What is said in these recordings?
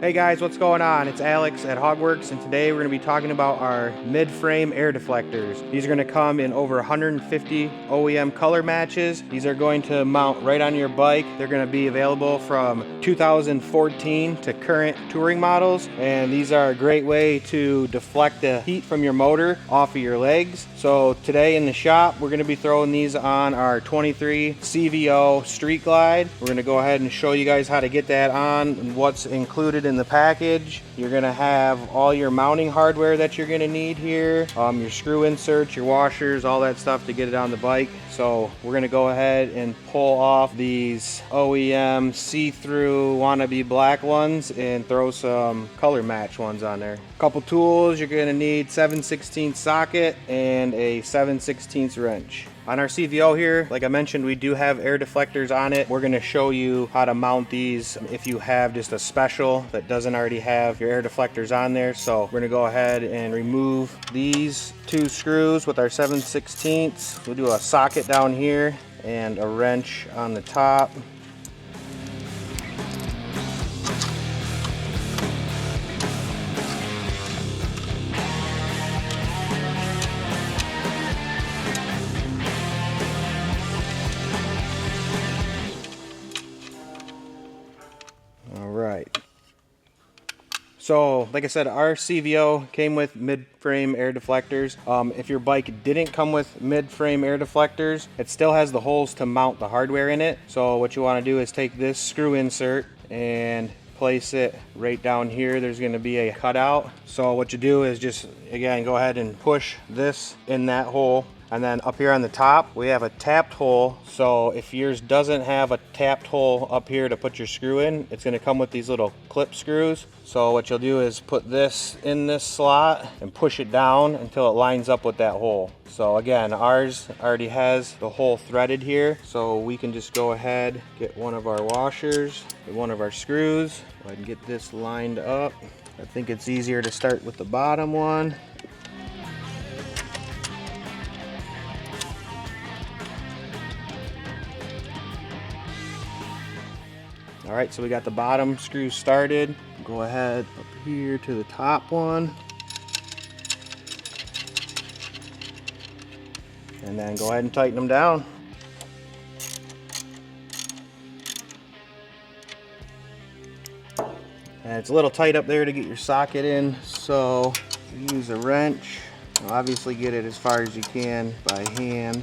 Hey guys, what's going on? It's Alex at HOGWORKZ, and today we're going to be talking about our mid-frame air deflectors. These are going to come in over 150 OEM color matches. These are going to mount right on your bike. They're going to be available from 2014 to current touring models, and these are a great way to deflect the heat from your motor off of your legs. So today in the shop, we're going to be throwing these on our 23 CVO Street Glide. We're going to go ahead and show you guys how to get that on and what's included in the package. You're going to have all your mounting hardware that you're going to need here, your screw inserts, your washers, all that stuff to get it on the bike. So we're going to go ahead and pull off these OEM see-through wannabe black ones and throw some color match ones on there. Couple tools, you're going to need 7/16 socket and a 7/16 wrench. On our CVO here, like I mentioned, we do have air deflectors on it. We're going to show you how to mount these if you have just a special that doesn't already have your air deflectors on there. So we're going to go ahead and remove these two screws with our 7/16. We'll do a socket down here and a wrench on the top. Right. So, like I said, our CVO came with mid-frame air deflectors. If your bike didn't come with mid-frame air deflectors, it still has the holes to mount the hardware in it. So what you want to do is take this screw insert and place it right down here. There's going to be a cutout. So what you do is just, again, go ahead and push this in that hole. And then up here on the top, we have a tapped hole. So if yours doesn't have a tapped hole up here to put your screw in, it's gonna come with these little clip screws. So what you'll do is put this in this slot and push it down until it lines up with that hole. So again, ours already has the hole threaded here. So we can just go ahead, get one of our washers, get one of our screws, go ahead and get this lined up. I think it's easier to start with the bottom one. All right, so we got the bottom screw started. Go ahead up here to the top one. And then go ahead and tighten them down. And it's a little tight up there to get your socket in, so use a wrench. Obviously get it as far as you can by hand.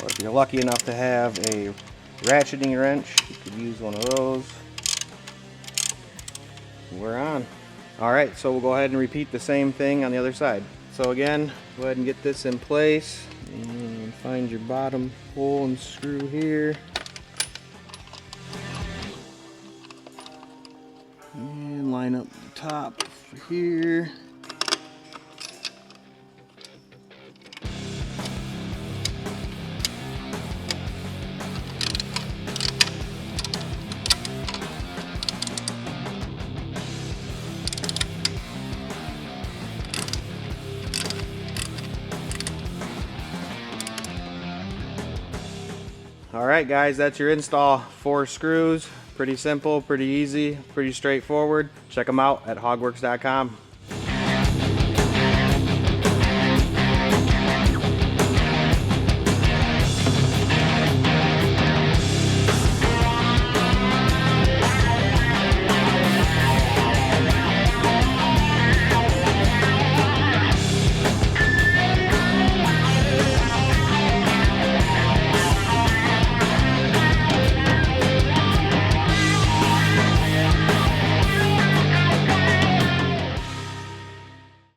Or if you're lucky enough to have a ratcheting wrench, you could use one of those. We're on. All right, so we'll go ahead and repeat the same thing on the other side. So again, go ahead and get this in place and find your bottom hole and screw here. And line up the top for here. All right guys, that's your install. 4 screws, pretty simple, pretty easy, pretty straightforward. Check them out at hogworks.com.